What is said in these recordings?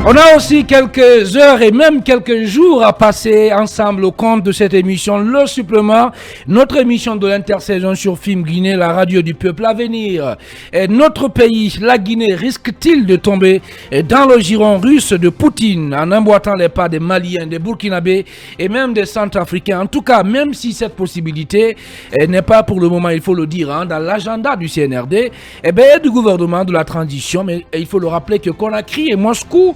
On a aussi quelques heures et même quelques jours à passer ensemble au compte de cette émission, Le Supplément, notre émission de l'intersaison sur Film Guinée, la radio du peuple à venir. Et notre pays, la Guinée, risque-t-il de tomber dans le giron russe de Poutine en emboîtant les pas des Maliens, des Burkinabés et même des Centrafricains? En tout cas, même si cette possibilité n'est pas pour le moment, il faut le dire, dans l'agenda du CNRD, du gouvernement de la transition, mais il faut le rappeler que Conakry et Moscou,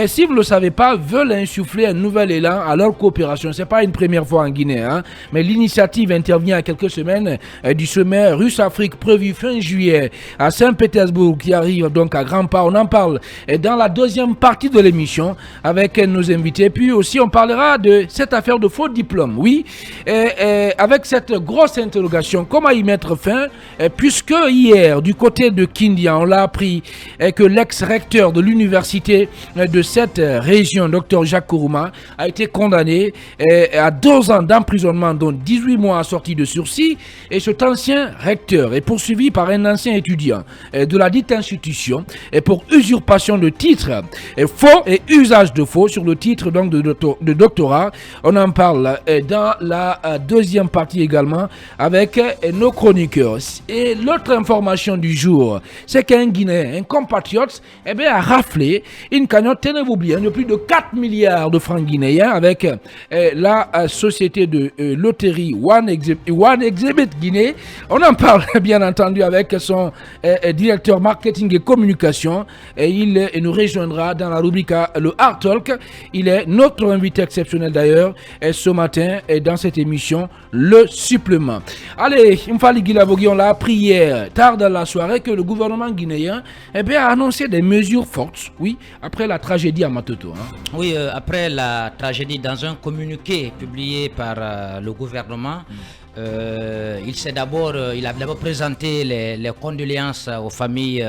si vous ne le savez pas, veulent insuffler un nouvel élan à leur coopération. Ce n'est pas une première fois en Guinée, mais l'initiative intervient à quelques semaines du sommet Russe-Afrique prévu fin juillet à Saint-Pétersbourg qui arrive donc à grands pas. On en parle dans la deuxième partie de l'émission avec nos invités. Puis aussi, on parlera de cette affaire de faux diplômes. Oui, avec cette grosse interrogation, comment y mettre fin, puisque hier, du côté de Kindia, on l'a appris que l'ex-recteur de l'université de cette région, Dr Jacques Kourouma, a été condamné à 2 ans d'emprisonnement, dont 18 mois assortis de sursis. Et cet ancien recteur est poursuivi par un ancien étudiant de la dite institution pour usurpation de titre faux et usage de faux sur le titre donc de doctorat. On en parle dans la deuxième partie également avec nos chroniqueurs. Et l'autre information du jour, c'est qu'un Guinéen, un compatriote, a raflé une cagnotte, tenez-vous bien, de plus de 4 milliards de francs guinéens avec la société de loterie One Exhibit Guinée. On en parle bien entendu avec son directeur marketing et communication et il nous rejoindra dans la rubrique le Art Talk. Il est notre invité exceptionnel d'ailleurs ce matin dans cette émission Le Supplément. Allez, Mfali Guilabogui, on l'a appris hier tard dans la soirée que le gouvernement guinéen a annoncé des mesures fortes, oui, après la tragédie à Matoto. Oui, après la tragédie, dans un communiqué publié par le gouvernement, il a d'abord présenté les condoléances aux familles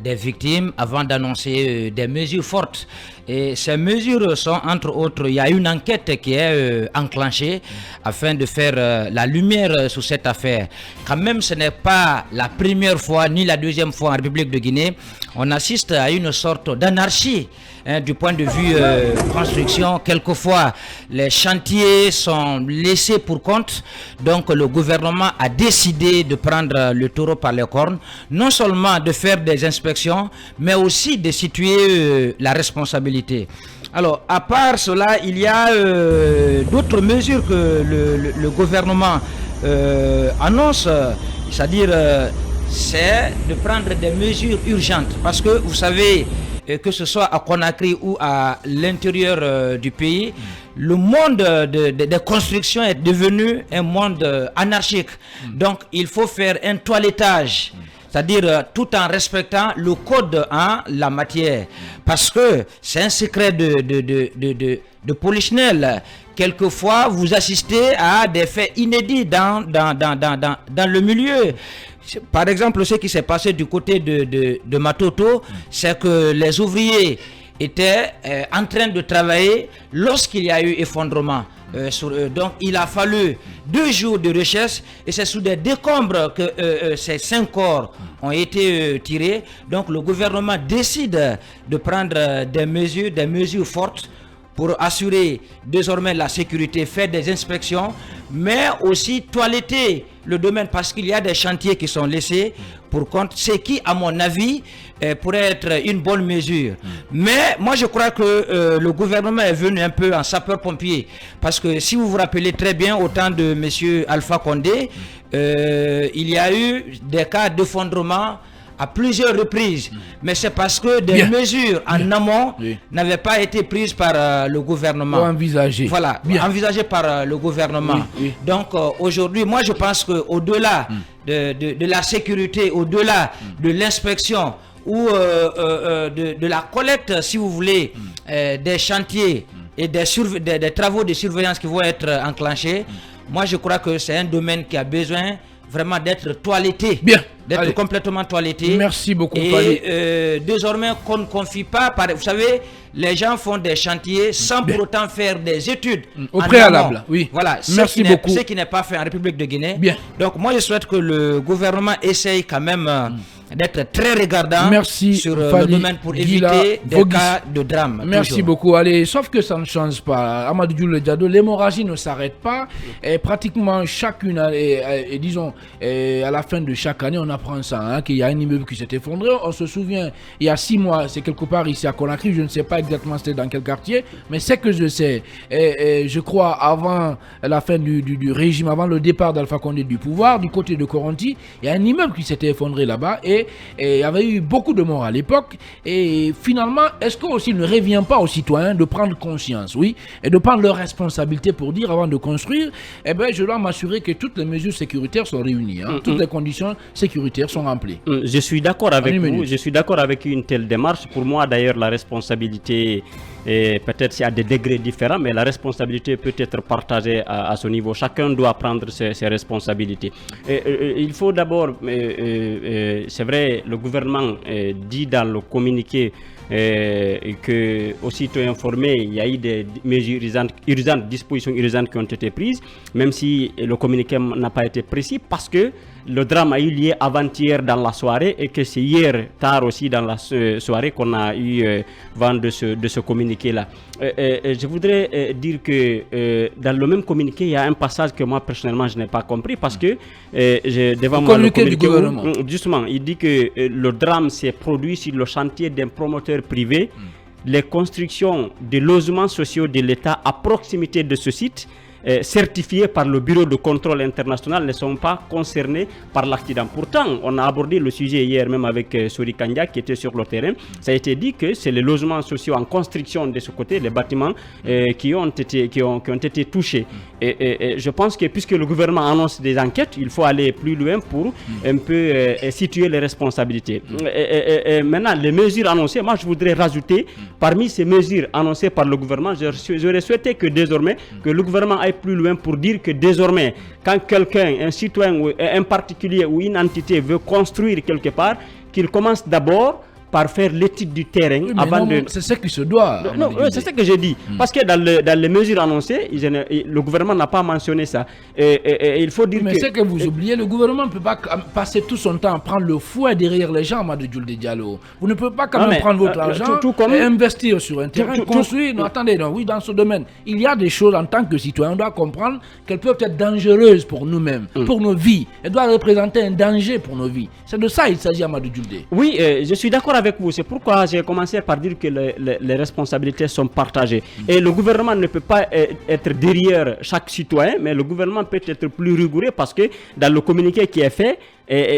des victimes avant d'annoncer des mesures fortes. Et ces mesures sont, entre autres, il y a une enquête qui est enclenchée afin de faire la lumière sur cette affaire. Quand même, ce n'est pas la première fois ni la deuxième fois en République de Guinée. On assiste à une sorte d'anarchie du point de vue construction. Quelquefois, les chantiers sont laissés pour compte. Donc, le gouvernement a décidé de prendre le taureau par les cornes. Non seulement de faire des inspections, mais aussi de situer la responsabilité. Alors, à part cela, il y a d'autres mesures que le gouvernement annonce, c'est-à-dire c'est de prendre des mesures urgentes. Parce que vous savez, que ce soit à Conakry ou à l'intérieur du pays, le monde des constructions est devenu un monde anarchique. Donc, il faut faire un toilettage. C'est-à-dire tout en respectant le code en la matière. Parce que c'est un secret de polichinelle. Quelquefois, vous assistez à des faits inédits dans le milieu. Par exemple, ce qui s'est passé du côté de Matoto, c'est que les ouvriers étaient en train de travailler lorsqu'il y a eu effondrement. Donc il a fallu 2 jours de recherche et c'est sous des décombres que ces 5 corps ont été tirés. Donc le gouvernement décide de prendre des mesures fortes pour assurer désormais la sécurité, faire des inspections, mais aussi toiletter le domaine parce qu'il y a des chantiers qui sont laissés pour compte, ce qui, à mon avis, pourrait être une bonne mesure. Mais moi, je crois que le gouvernement est venu un peu en sapeur-pompier parce que si vous vous rappelez très bien, au temps de M. Alpha Condé, il y a eu des cas d'effondrement à plusieurs reprises, mais c'est parce que des mesures en amont n'avaient pas été prises par le gouvernement. Envisagées. Voilà, envisagées par le gouvernement. Donc aujourd'hui, moi je pense qu'au-delà de la sécurité, au-delà de l'inspection ou de la collecte, si vous voulez, des chantiers et des travaux de surveillance qui vont être enclenchés, moi je crois que c'est un domaine qui a besoin vraiment d'être toiletté. D'être complètement toiletté. Merci beaucoup. Et désormais, qu'on ne confie pas. Vous savez, les gens font des chantiers sans pour autant faire des études. Au préalable, oui. Voilà. Merci beaucoup. Ce qui n'est pas fait en République de Guinée. Donc, moi, je souhaite que le gouvernement essaye quand même d'être très regardant sur le domaine pour éviter des cas de drame. Merci beaucoup. Allez, sauf que ça ne change pas. Amadou Djoule Diado, l'hémorragie ne s'arrête pas. Et pratiquement chacune, disons, à la fin de chaque année, on apprend ça, qu'il y a un immeuble qui s'est effondré. On se souvient, il y a 6 mois, c'est quelque part ici à Conakry, je ne sais pas exactement c'était dans quel quartier, mais c'est que je sais. Je crois avant la fin du régime, avant le départ d'Alpha Condé du pouvoir, du côté de Coronti, il y a un immeuble qui s'était effondré là-bas et il y avait eu beaucoup de morts à l'époque. Et finalement, est-ce qu'il ne revient pas aux citoyens de prendre conscience, oui, et de prendre leurs responsabilités pour dire avant de construire, je dois m'assurer que toutes les mesures sécuritaires sont réunies, toutes les conditions sécuritaires sont remplies. Je suis d'accord avec vous, je suis d'accord avec une telle démarche. Pour moi, d'ailleurs, la responsabilité, peut-être s'il y a des degrés différents, mais la responsabilité peut être partagée à ce niveau. Chacun doit prendre ses responsabilités. Il faut d'abord, c'est vrai, le gouvernement dit dans le communiqué que aussitôt informé, il y a eu des mesures urgentes, dispositions urgentes qui ont été prises, même si le communiqué n'a pas été précis, parce que le drame a eu lieu avant-hier dans la soirée et que c'est hier tard aussi dans la soirée qu'on a eu vent de ce communiqué-là. Je voudrais dire que dans le même communiqué, il y a un passage que moi personnellement je n'ai pas compris parce que devant moi le communiqué du gouvernement, justement, il dit que le drame s'est produit sur le chantier d'un promoteur privé. Les constructions de logements sociaux de l'État à proximité de ce site, certifiés par le Bureau de contrôle international, ne sont pas concernés par l'accident. Pourtant, on a abordé le sujet hier même avec Sori Kandia qui était sur le terrain. Ça a été dit que c'est les logements sociaux en construction de ce côté, les bâtiments qui ont été touchés. Et je pense que puisque le gouvernement annonce des enquêtes, il faut aller plus loin pour un peu situer les responsabilités. Maintenant, les mesures annoncées, moi je voudrais rajouter, parmi ces mesures annoncées par le gouvernement, j'aurais souhaité que désormais, que le gouvernement aille plus loin pour dire que désormais, quand quelqu'un, un citoyen, un particulier ou une entité veut construire quelque part, qu'il commence d'abord par faire l'étude du terrain avant de... C'est ce qui se doit. Non, c'est ce que j'ai dit. Parce que dans les mesures annoncées, le gouvernement n'a pas mentionné ça. Et il faut dire mais c'est que vous oubliez, le gouvernement ne peut pas passer tout son temps à prendre le fouet derrière les gens, Amadou Djoule Diallo. Vous ne pouvez pas quand même prendre votre argent et investir sur un terrain, construire. Non, attendez, oui, dans ce domaine, il y a des choses en tant que citoyen, on doit comprendre qu'elles peuvent être dangereuses pour nous-mêmes, pour nos vies. Elles doivent représenter un danger pour nos vies. C'est de ça qu'il s'agit, Amadou Djoule. Oui, je suis d'accord avec vous. C'est pourquoi j'ai commencé par dire que les responsabilités sont partagées. Et le gouvernement ne peut pas être derrière chaque citoyen, mais le gouvernement peut être plus rigoureux parce que dans le communiqué qui est fait,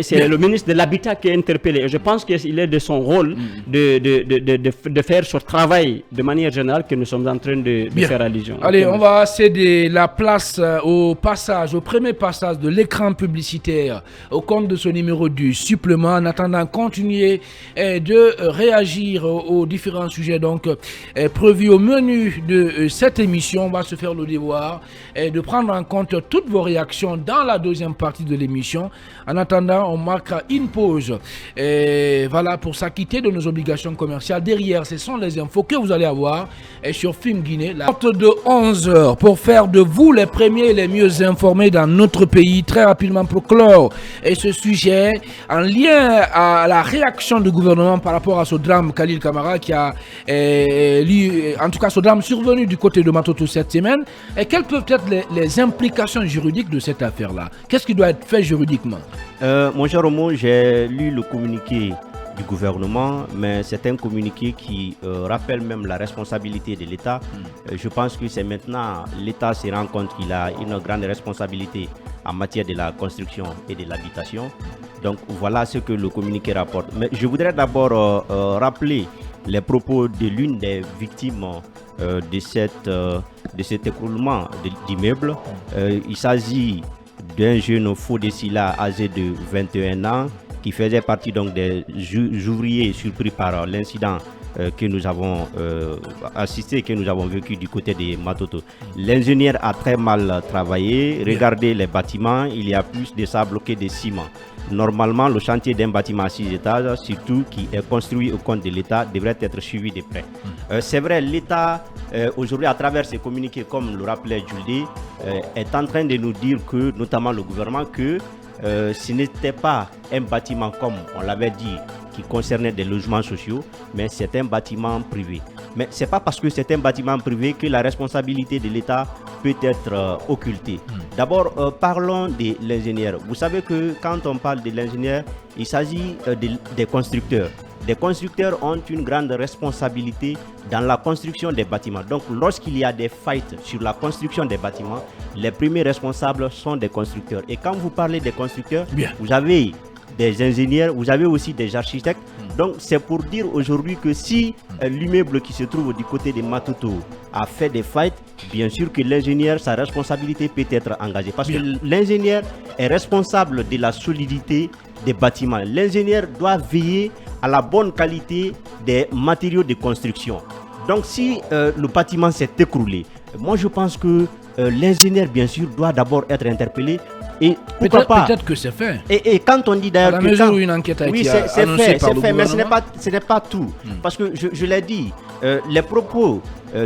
c'est le ministre de l'Habitat qui est interpellé. Et je pense qu'il est de son rôle de faire ce travail de manière générale que nous sommes en train de faire allusion. Allez, on va céder la place au premier passage de l'écran publicitaire au compte de ce numéro du supplément. En attendant, continuez de réagir aux différents sujets donc prévus au menu de cette émission. On va se faire le devoir de prendre en compte toutes vos réactions dans la deuxième partie de l'émission. En attendant, on marquera une pause voilà, pour s'acquitter de nos obligations commerciales. Derrière, ce sont les infos que vous allez avoir sur Film Guinée. La porte de 11h pour faire de vous les premiers et les mieux informés dans notre pays. Très rapidement pour clore et ce sujet en lien à la réaction du gouvernement par rapport à ce drame Khalil Camara qui a en tout cas ce drame survenu du côté de Matoto cette semaine. Et quelles peuvent être les implications juridiques de cette affaire-là? Qu'est-ce qui doit être fait juridiquement? Mon cher Romo, j'ai lu le communiqué du gouvernement, mais c'est un communiqué qui rappelle même la responsabilité de l'État. Je pense que c'est maintenant l'État se rend compte qu'il a une grande responsabilité en matière de la construction et de l'habitation. Donc voilà ce que le communiqué rapporte. Mais je voudrais d'abord rappeler les propos de l'une des victimes de cet écroulement d'immeubles. Il s'agit d'un jeune Fodesila âgé de 21 ans qui faisait partie donc des ouvriers surpris par l'incident que nous avons assisté, que nous avons vécu du côté de Matoto. L'ingénieur a très mal travaillé. Regardez les bâtiments, il y a plus de sable que de ciment. Normalement, le chantier d'un bâtiment à 6 étages, surtout qui est construit au compte de l'État, devrait être suivi de près. C'est vrai, l'État, aujourd'hui, à travers ses communiqués, comme le rappelait Julie, est en train de nous dire que, notamment le gouvernement, que ce n'était pas un bâtiment comme on l'avait dit qui concernait des logements sociaux, mais c'est un bâtiment privé. Mais ce n'est pas parce que c'est un bâtiment privé que la responsabilité de l'État peut être occultée. D'abord, parlons de l'ingénieur. Vous savez que quand on parle de l'ingénieur, il s'agit des constructeurs. Les constructeurs ont une grande responsabilité dans la construction des bâtiments. Donc, lorsqu'il y a des failles sur la construction des bâtiments, les premiers responsables sont des constructeurs. Et quand vous parlez des constructeurs, vous avez des ingénieurs, vous avez aussi des architectes. Donc, c'est pour dire aujourd'hui que si l'immeuble qui se trouve du côté de Matuto a fait des failles, bien sûr que l'ingénieur, sa responsabilité peut être engagée. Parce que l'ingénieur est responsable de la solidité des bâtiments. L'ingénieur doit veiller à la bonne qualité des matériaux de construction. Donc si le bâtiment s'est écroulé, moi je pense que l'ingénieur bien sûr doit d'abord être interpellé. Et peut-être que c'est fait. Et quand on dit d'ailleurs que mesure où une enquête a été annoncée par le gouvernement, mais ce n'est pas tout. Parce que je l'ai dit, les propos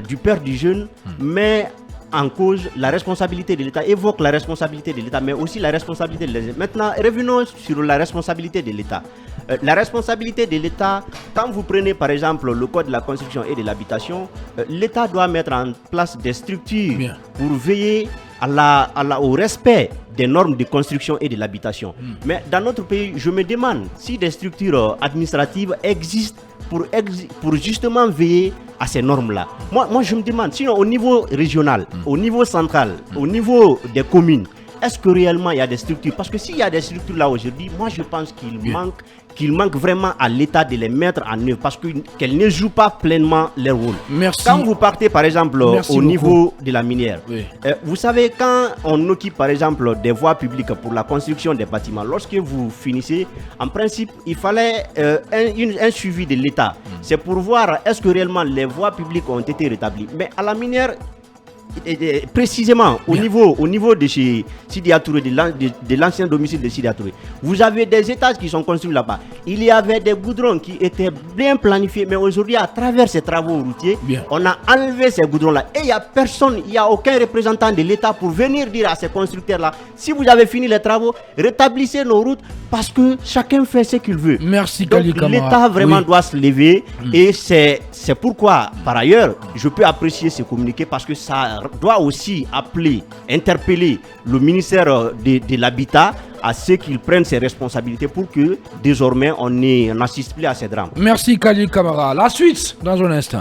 du père du jeune met en cause la responsabilité de l'État, évoque la responsabilité de l'État, mais aussi la responsabilité de l'État. Maintenant, revenons sur la responsabilité de l'État. La responsabilité de l'État, quand vous prenez par exemple le code de la construction et de l'habitation, l'État doit mettre en place des structures pour veiller au respect des normes de construction et de l'habitation. Mais dans notre pays, je me demande si des structures administratives existent pour justement veiller à ces normes-là. Moi, je me demande, sinon au niveau régional, au niveau central, au niveau des communes, est-ce que réellement il y a des structures? Parce que s'il y a des structures là aujourd'hui, moi je pense qu'il manque vraiment à l'État de les mettre en œuvre parce qu'elles ne jouent pas pleinement leur rôle. Merci. Quand vous partez par exemple au niveau de la minière, vous savez quand on occupe par exemple des voies publiques pour la construction des bâtiments, lorsque vous finissez, en principe il fallait un suivi de l'État. C'est pour voir est-ce que réellement les voies publiques ont été rétablies. Mais à la minière, précisément au niveau de chez Sidi Atouré, de l'ancien domicile de Sidi Atouré, vous avez des étages qui sont construits là-bas. Il y avait des goudrons qui étaient bien planifiés, mais aujourd'hui à travers ces travaux routiers, on a enlevé ces goudrons-là et il n'y a personne, il n'y a aucun représentant de l'État pour venir dire à ces constructeurs-là, si vous avez fini les travaux, rétablissez nos routes parce que chacun fait ce qu'il veut. Merci. Donc l'État vraiment doit se lever et c'est pourquoi par ailleurs je peux apprécier ce communiqué parce que ça doit aussi interpeller le ministère de l'Habitat à ce qu'il prenne ses responsabilités pour que désormais on n'assiste plus à ces drames. Merci Khalil Camara. La suite dans un instant.